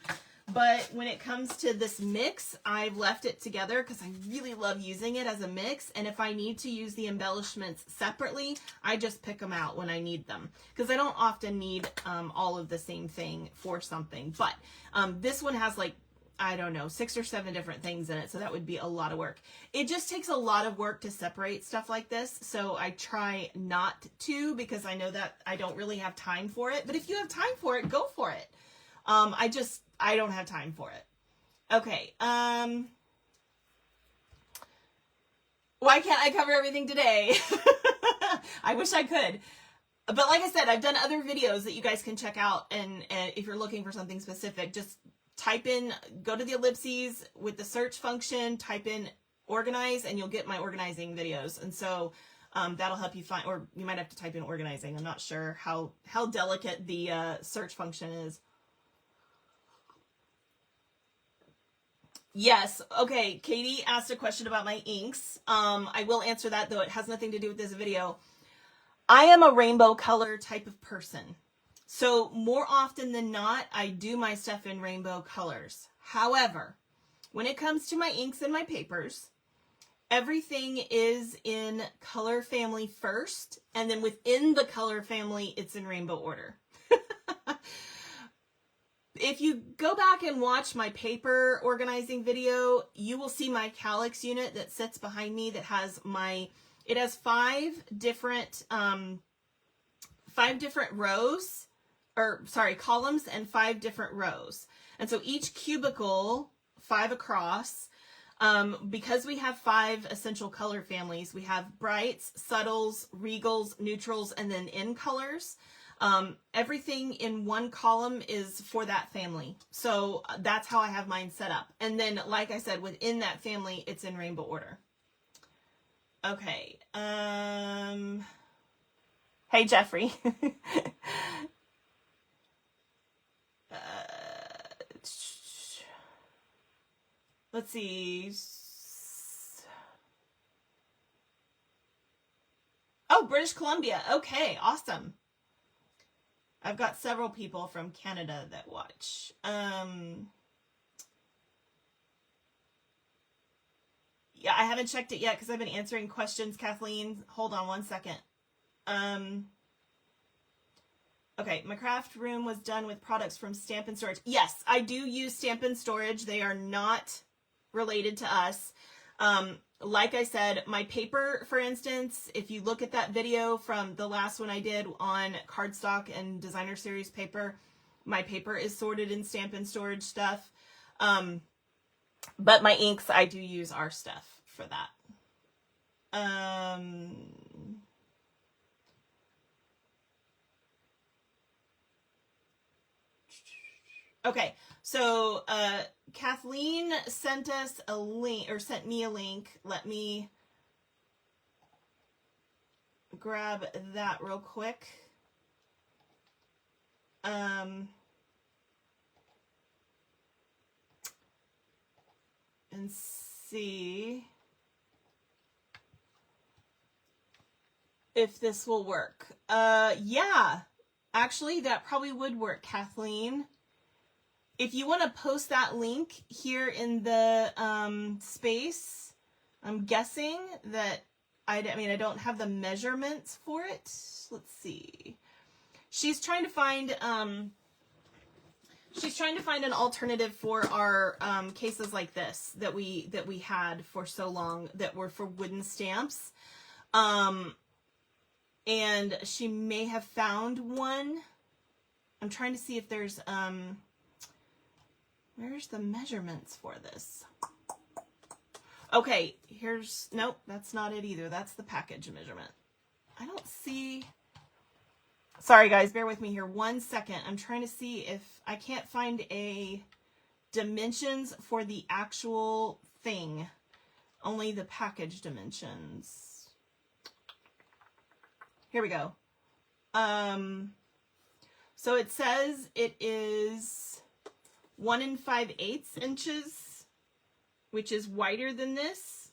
But when it comes to this mix, I've left it together because I really love using it as a mix. And if I need to use the embellishments separately, I just pick them out when I need them. Because I don't often need all of the same thing for something. But this one has like, I don't know, 6 or 7 different things in it. So that would be a lot of work. It just takes a lot of work to separate stuff like this. So I try not to, because I know that I don't really have time for it. But if you have time for it, go for it. I don't have time for it. Okay. Why can't I cover everything today? I wish I could. But like I said, I've done other videos that you guys can check out. And if you're looking for something specific, just type in, go to the ellipses with the search function, type in organize, and you'll get my organizing videos. And so that'll help you find, or you might have to type in organizing. I'm not sure how delicate the search function is. Yes. Okay. Katie asked a question about my inks. I will answer that, though it has nothing to do with this video. I am a rainbow color type of person. So more often than not, I do my stuff in rainbow colors. However, when it comes to my inks and my papers, everything is in color family first. And then within the color family, it's in rainbow order. If you go back and watch my paper organizing video, you will see my calyx unit that sits behind me that has it has 5 different rows, or sorry, columns and 5 different rows. And so each cubicle, 5 across, because we have 5 essential color families, we have brights, subtles, regals, neutrals, and then in colors. Everything in one column is for that family. So that's how I have mine set up. And then, like I said, within that family, it's in rainbow order. Okay. Hey, Jeffrey. Let's see. Oh, British Columbia. Okay, awesome. I've got several people from Canada that watch. Yeah, I haven't checked it yet because I've been answering questions, Kathleen. Hold on one second. Okay, my craft room was done with products from Stampin Storage. Yes, I do use Stampin Storage. They are not related to us. Like I said, my paper, for instance, if you look at that video from the last one I did on cardstock and designer series paper, my paper is sorted in Stampin Storage stuff. But my inks, I do use our stuff for that. Okay, so Kathleen sent us a link, or sent me a link. Let me grab that real quick. And see if this will work. Yeah, actually that probably would work, Kathleen. If you want to post that link here in the space, I'm guessing that, I mean, I don't have the measurements for it. Let's see. She's trying to find an alternative for our cases like this that we had for so long that were for wooden stamps. And she may have found one. I'm trying to see if there's where's the measurements for this? Okay, here's, nope, that's not it either. That's the package measurement. I don't see, sorry guys, bear with me here 1 second. I'm trying to see if I can't find a dimensions for the actual thing. Only the package dimensions. Here we go. So it says it is 1 5/8 inches, which is wider than this,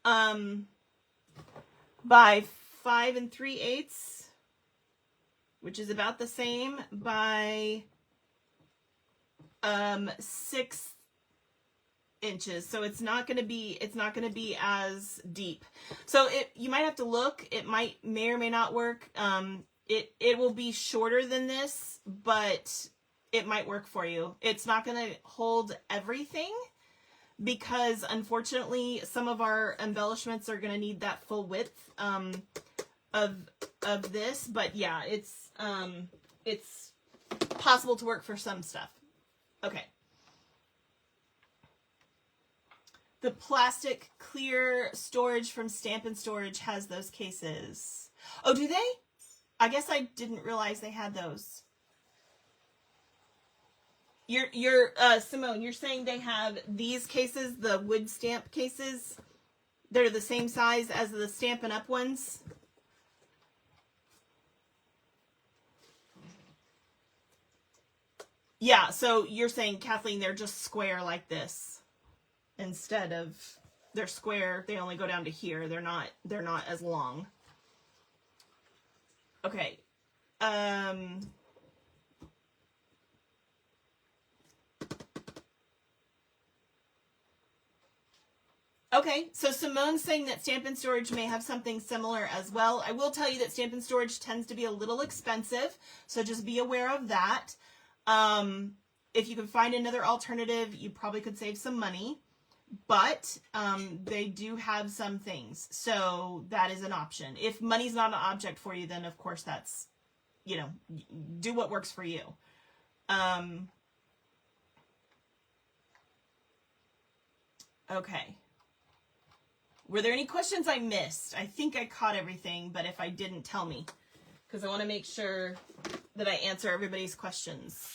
by 5 3/8, which is about the same, by 6 inches. So it's not going to be as deep. So you might have to look. It may or may not work. It will be shorter than this, but it might work for you. It's not going to hold everything because unfortunately some of our embellishments are going to need that full width of this, but yeah, it's possible to work for some stuff. Okay. The plastic clear storage from Stampin' Storage has those cases. Oh, do they? I guess I didn't realize they had those. You're Simone, you're saying they have these cases, the wood stamp cases? They're the same size as the Stampin' Up! Ones? Yeah, so you're saying, Kathleen, they're just square like this. Instead of, they're square, they only go down to here. They're not as long. Okay. Okay, so Simone's saying that Stampin' Storage may have something similar as well. I will tell you that Stampin' Storage tends to be a little expensive, so just be aware of that. If you can find another alternative, you probably could save some money, but they do have some things, so that is an option. If money's not an object for you, then of course that's, you know, do what works for you. Okay. Were there any questions I missed? I think I caught everything, but if I didn't, tell me, because I want to make sure that I answer everybody's questions.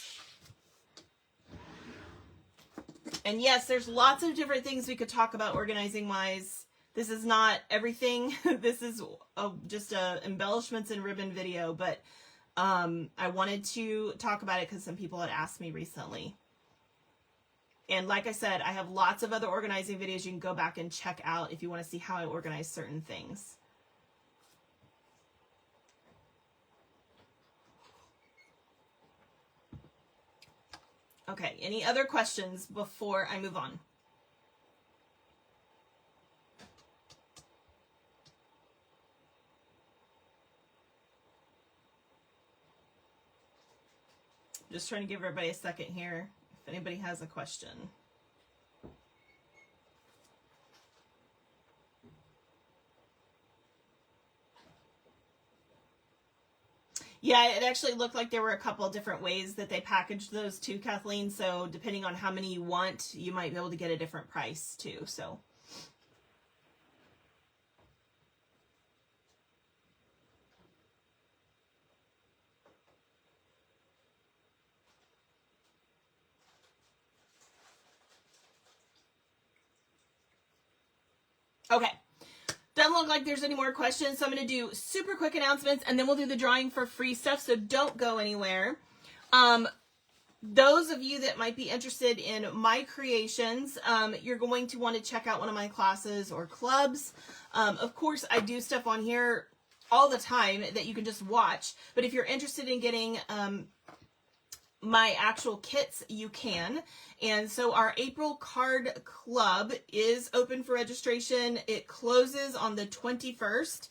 And yes, there's lots of different things we could talk about organizing wise. This is not everything. This is just a embellishments and ribbon video, but I wanted to talk about it because some people had asked me recently. And like I said, I have lots of other organizing videos you can go back and check out if you want to see how I organize certain things. Okay, any other questions before I move on? Just trying to give everybody a second here if anybody has a question. Yeah, it actually looked like there were a couple of different ways that they packaged those too, Kathleen. So depending on how many you want, you might be able to get a different price too. So. Okay. Doesn't look like there's any more questions, so I'm going to do super quick announcements, and then we'll do the drawing for free stuff, so don't go anywhere. Those of you that might be interested in my creations, you're going to want to check out one of my classes or clubs. Of course, I do stuff on here all the time that you can just watch, but if you're interested in getting my actual kits, you can. And so our April card club is open for registration. It closes on the 21st.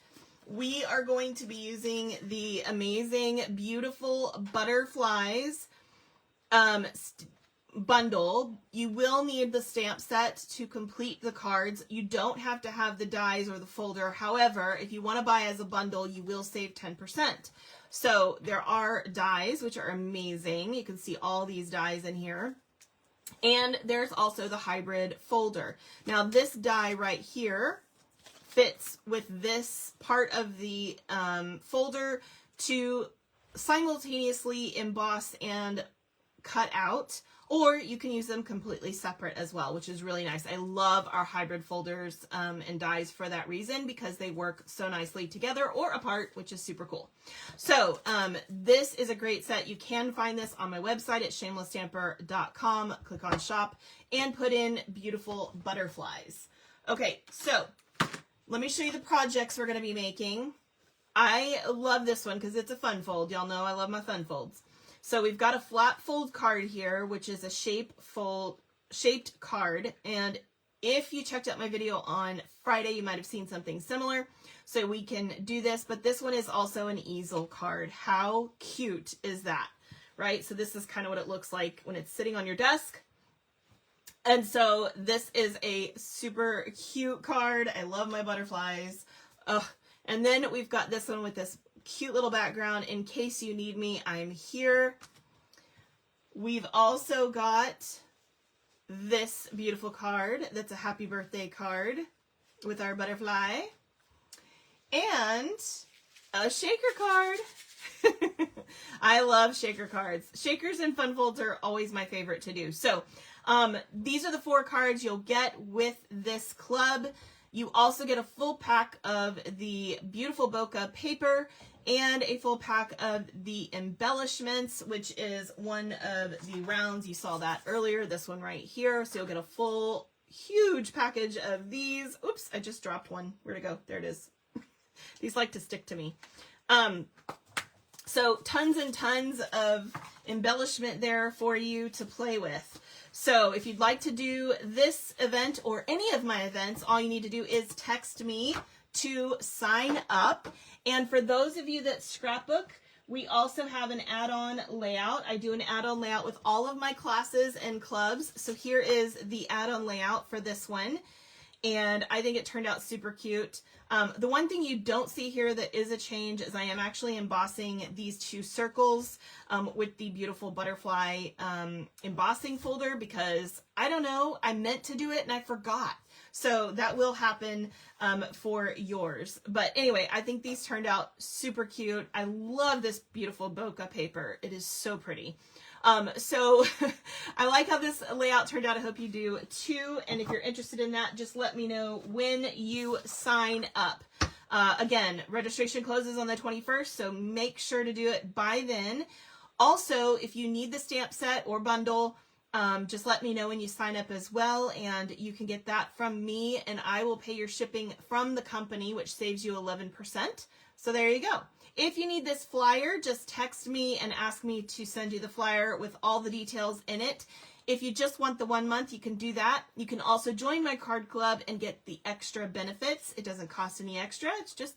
We are going to be using the amazing, beautiful butterflies bundle. You will need the stamp set to complete the cards. You don't have to have the dies or the folder. However, if you want to buy as a bundle, you will save 10%. So there are dies, which are amazing. You can see all these dies in here. And there's also the hybrid folder. Now this die right here fits with this part of the folder to simultaneously emboss and cut out, or you can use them completely separate as well, which is really nice. I love our hybrid folders and dies for that reason, because they work so nicely together or apart, which is super cool. So this is a great set. You can find this on my website at shamelessstamper.com. Click on shop and put in beautiful butterflies. Okay, so let me show you the projects we're going to be making. I love this one because it's a fun fold. Y'all know I love my fun folds. So we've got a flat fold card here, which is a shaped card. And if you checked out my video on Friday, you might have seen something similar. So we can do this, but this one is also an easel card. How cute is that, right? So this is kind of what it looks like when it's sitting on your desk. And so this is a super cute card. I love my butterflies. Ugh. And then we've got this one with this cute little background. In case you need me, I'm here. We've also got this beautiful card that's a happy birthday card with our butterfly, and a shaker card. I love shaker cards. Shakers and fun folds are always my favorite to do. So these are the 4 cards you'll get with this club. You also get a full pack of the beautiful bokeh paper and a full pack of the embellishments, which is one of the rounds. You saw that earlier, this one right here. So you'll get a full, huge package of these. Oops, I just dropped one. Where'd it go? There it is. These like to stick to me. So tons and tons of embellishment there for you to play with. So if you'd like to do this event or any of my events, all you need to do is text me to sign up. And for those of you that scrapbook, we also have an add-on layout. I do an add-on layout with all of my classes and clubs. So here is the add-on layout for this one. And I think it turned out super cute. The one thing you don't see here that is a change is I am actually embossing these 2 circles with the beautiful butterfly embossing folder, because I don't know, I meant to do it and I forgot. So that will happen for yours. But anyway, I think these turned out super cute. I love this beautiful bokeh paper. It is so pretty. So I like how this layout turned out. I hope you do too. And if you're interested in that, just let me know when you sign up. Again, registration closes on the 21st, so make sure to do it by then. Also, if you need the stamp set or bundle, just let me know when you sign up as well, and you can get that from me, and I will pay your shipping from the company, which saves you 11%. So there you go. If you need this flyer, just text me and ask me to send you the flyer with all the details in it. If you just want the 1 month, you can do that. You can also join my card club and get the extra benefits. It doesn't cost any extra. It's just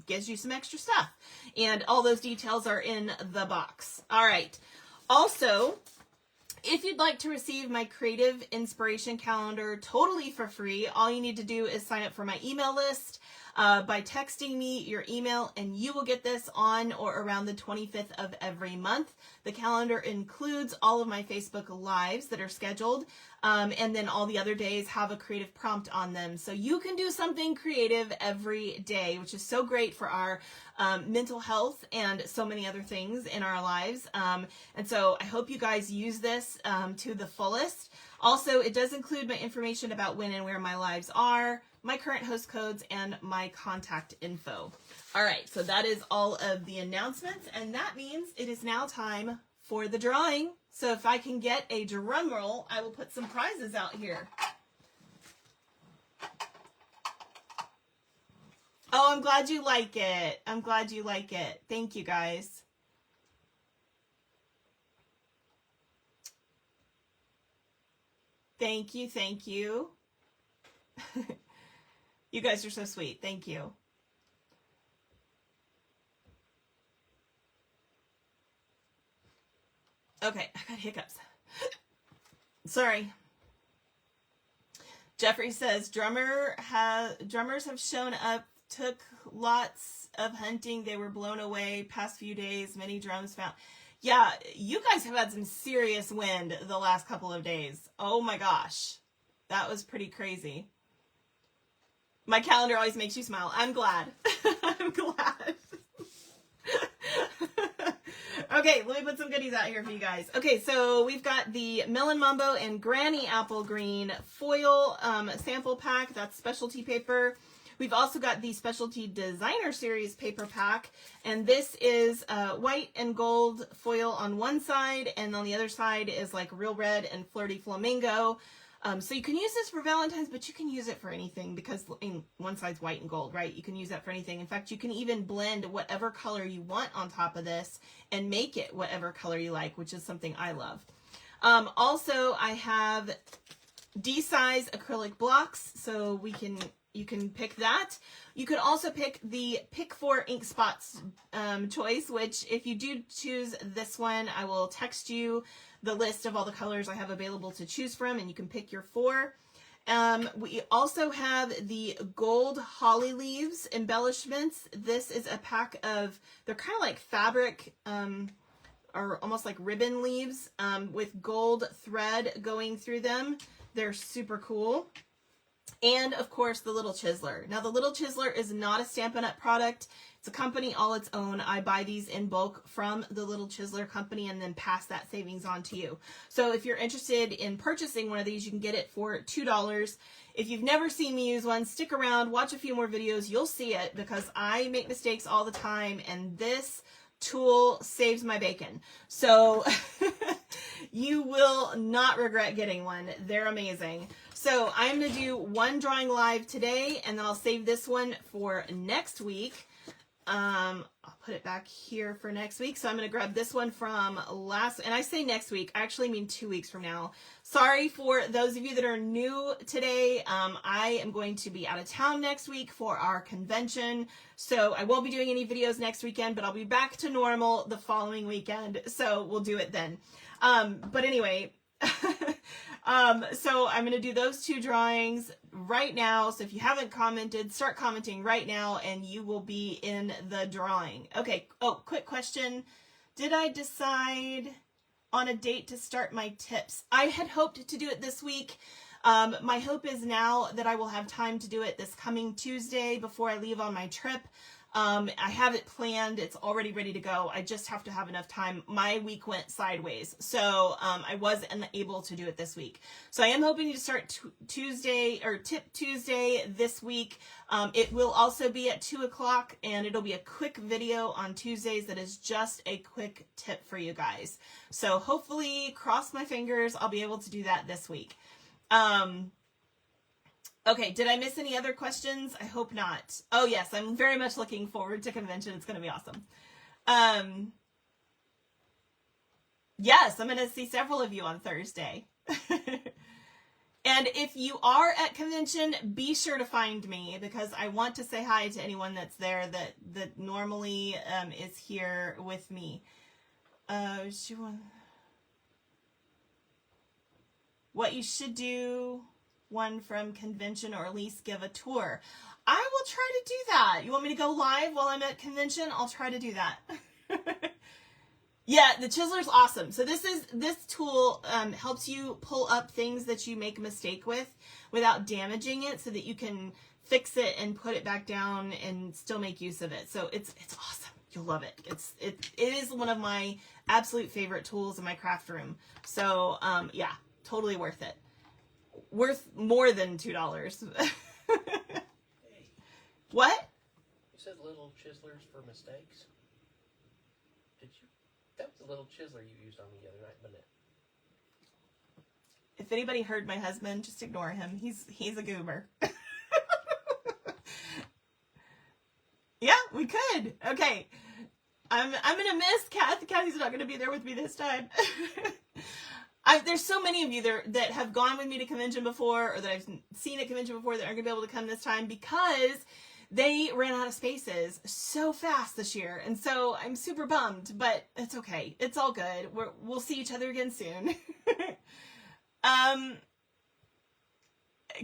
gives you some extra stuff. And all those details are in the box. All right. Also, if you'd like to receive my creative inspiration calendar totally for free, all you need to do is sign up for my email list by texting me your email, and you will get this on or around the 25th of every month. The calendar includes all of my Facebook Lives that are scheduled, and then all the other days have a creative prompt on them. So you can do something creative every day, which is so great for our mental health and so many other things in our lives. And so I hope you guys use this to the fullest. Also, it does include my information about when and where my lives are, my current host codes, and my contact info. All right, so that is all of the announcements, and that means it is now time for the drawing. So if I can get a drum roll, I will put some prizes out here. Oh, I'm glad you like it. I'm glad you like it. Thank you, guys. Thank you, thank you. You guys are so sweet. Thank you. Okay, I got hiccups. Sorry. Jeffrey says, drummers have shown up, took lots of hunting. They were blown away past few days. Many drums found. Yeah, you guys have had some serious wind the last couple of days. Oh my gosh. That was pretty crazy. My calendar always makes you smile. I'm glad. I'm glad. Okay, let me put some goodies out here for you guys. Okay, so we've got the Melon Mambo and Granny Apple Green foil sample pack. That's specialty paper. We've also got the Specialty Designer Series paper pack, and this is white and gold foil on one side, and on the other side is like real red and flirty flamingo. So you can use this for Valentine's, but you can use it for anything because one side's white and gold, right? You can use that for anything. In fact, you can even blend whatever color you want on top of this and make it whatever color you like, which is something I love. Also, I have D-size acrylic blocks, so you can pick that. You could also pick the Pick 4 ink spots choice, which if you do choose this one, I will text you the list of all the colors I have available to choose from, and you can pick your 4. We also have the gold holly leaves embellishments. This is a pack of, they're kind of like fabric or almost like ribbon leaves with gold thread going through them. They're super cool. And of course, the Little Chiseler. Now, the Little Chiseler is not a Stampin' Up! Product. It's a company all its own. I buy these in bulk from the Little Chiseler company and then pass that savings on to you. So if you're interested in purchasing one of these, you can get it for $2. If you've never seen me use one, stick around, watch a few more videos. You'll see it because I make mistakes all the time, and this tool saves my bacon. So you will not regret getting one. They're amazing. So I'm going to do one drawing live today, and then I'll save this one for next week. I'll put it back here for next week. So I'm going to grab this one from last, and I say next week, I actually mean 2 weeks from now. Sorry for those of you that are new today. I am going to be out of town next week for our convention. So I won't be doing any videos next weekend, but I'll be back to normal the following weekend. So we'll do it then. But anyway, so I'm going to do those 2 drawings right now. So if you haven't commented, start commenting right now and you will be in the drawing. Okay. Oh, quick question. Did I decide on a date to start my tips? I had hoped to do it this week. My hope is now that I will have time to do it this coming Tuesday before I leave on my trip. I have it planned. It's already ready to go. I just have to have enough time. My week went sideways, so I wasn't able to do it this week. So I am hoping to start Tuesday or Tip Tuesday this week. It will also be at 2 o'clock, and it'll be a quick video on Tuesdays that is just a quick tip for you guys. So hopefully, cross my fingers, I'll be able to do that this week. Okay, did I miss any other questions? I hope not. Oh yes, I'm very much looking forward to convention. It's going to be awesome. Yes, I'm going to see several of you on Thursday. And if you are at convention, be sure to find me, because I want to say hi to anyone that's there that normally is here with me. What you should do, one from convention, or at least give a tour. I will try to do that. You want me to go live while I'm at convention? I'll try to do that. Yeah, the chiseler's awesome. So this tool helps you pull up things that you make a mistake with without damaging it, so that you can fix it and put it back down and still make use of it. So it's awesome. You'll love it. It is one of my absolute favorite tools in my craft room. So yeah, totally worth it. Worth more than $2. Hey, What? you said little chiselers for mistakes? Did you? That was the little chiseler you used on me the other night, wasn't it? If anybody heard my husband, just ignore him. He's a goober. Yeah, we could. Okay. I'm gonna miss Kathy. Kathy's not gonna be there with me this time. There's so many of you that have gone with me to convention before, or that I've seen at convention before, that aren't going to be able to come this time because they ran out of spaces so fast this year. And so I'm super bummed, but it's okay. It's all good. We'll see each other again soon.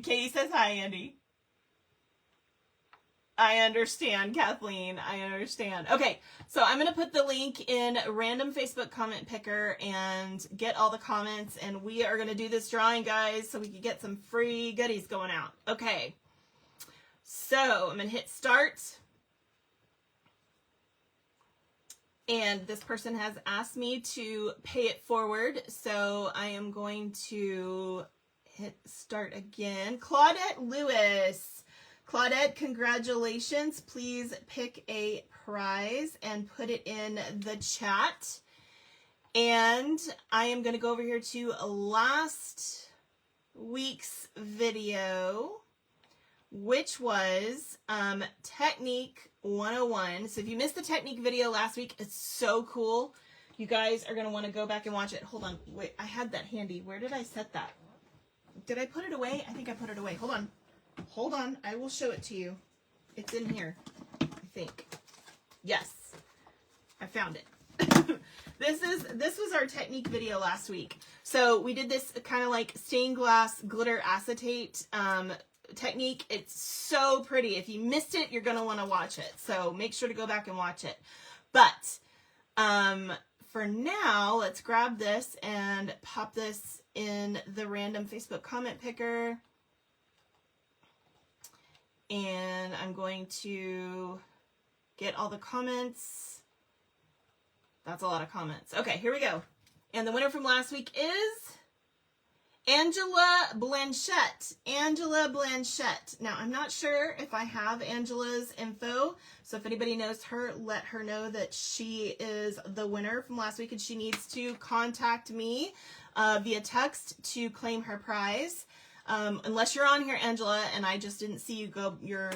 Katie says hi, Andy. I understand, Kathleen. I understand. Okay, so I'm going to put the link in random Facebook comment picker and get all the comments, and we are going to do this drawing, guys, so we can get some free goodies going out. Okay, so I'm going to hit start. And this person has asked me to pay it forward, so I am going to hit start again. Claudette Lewis. Claudette, congratulations. Please pick a prize and put it in the chat. And I am going to go over here to last week's video, which was Technique 101. So if you missed the Technique video last week, it's so cool. You guys are going to want to go back and watch it. Hold on. Wait, I had that handy. Where did I set that? Did I put it away? I think I put it away. Hold on. Hold on, I will show it to you. It's in here, I think. Yes, I found it. This was our Technique video last week. So we did this kind of like stained glass glitter acetate technique. It's so pretty. If you missed it, you're gonna want to watch it. So make sure to go back and watch it. But for now, let's grab this and pop this in the random Facebook comment picker. And I'm going to get all the comments. That's a lot of comments. Okay, here we go. And the winner from last week is Angela Blanchette. Angela Blanchette. Now, I'm not sure if I have Angela's info, so if anybody knows her, let her know that she is the winner from last week, and she needs to contact me via text to claim her prize. Unless you're on here, Angela, and I just didn't see your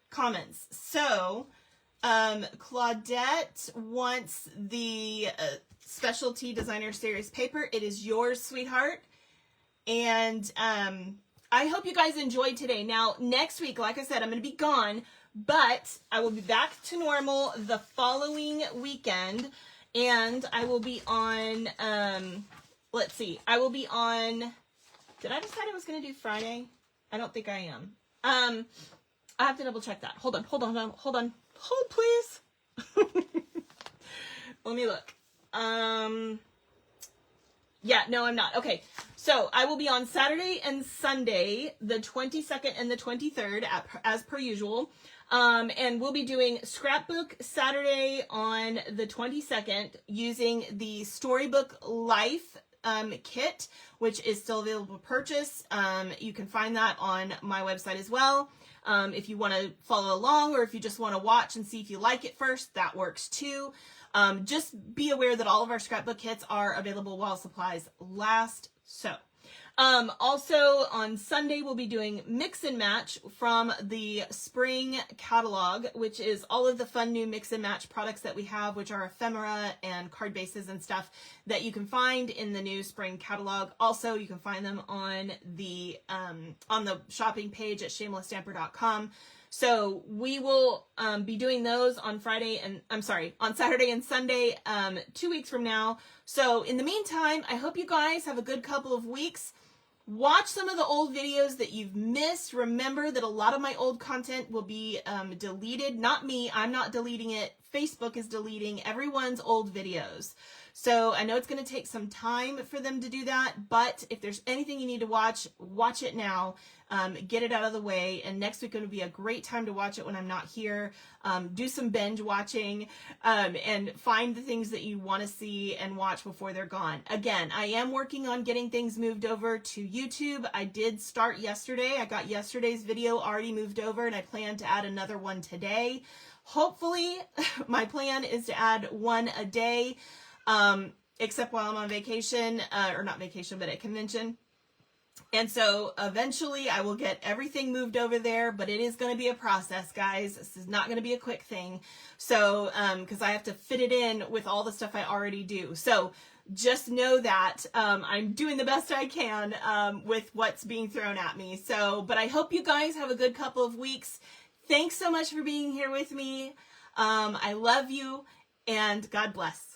comments. So, Claudette wants the Specialty Designer Series paper. It is yours, sweetheart. And I hope you guys enjoyed today. Now, next week, like I said, I'm going to be gone, but I will be back to normal the following weekend. And I will be on, let's see, I will be on... Did I decide I was going to do Friday? I don't think I am. I have to double check that. Hold on. Hold, please. Let me look. Yeah, no, I'm not. Okay, so I will be on Saturday and Sunday, the 22nd and the 23rd, as per usual. And we'll be doing Scrapbook Saturday on the 22nd using the Storybook Life kit, which is still available to purchase. You can find that on my website as well. If you want to follow along, or if you just want to watch and see if you like it first, that works too. Just be aware that all of our scrapbook kits are available while supplies last. So, also on Sunday, we'll be doing Mix and Match from the spring catalog, which is all of the fun new Mix and Match products that we have, which are ephemera and card bases and stuff that you can find in the new spring catalog. Also, you can find them on the shopping page at shamelessstamper.com. So we will be doing those on Saturday and Sunday, 2 weeks from now. So in the meantime, I hope you guys have a good couple of weeks. Watch some of the old videos that you've missed. Remember that a lot of my old content will be deleted. Not me, I'm not deleting it. Facebook is deleting everyone's old videos. So I know it's going to take some time for them to do that, but if there's anything you need to watch, watch it now. Get it out of the way, and next week going to be a great time to watch it when I'm not here. Do some binge watching, and find the things that you want to see and watch before they're gone. Again, I am working on getting things moved over to YouTube. I did start yesterday. I got yesterday's video already moved over, and I plan to add another one today. Hopefully, my plan is to add one a day, except while I'm on vacation, or not vacation, but at convention. And so eventually I will get everything moved over there, but it is going to be a process, guys. This is not going to be a quick thing. So, because I have to fit it in with all the stuff I already do. So just know that I'm doing the best I can with what's being thrown at me. So, but I hope you guys have a good couple of weeks. Thanks so much for being here with me. I love you, and God bless.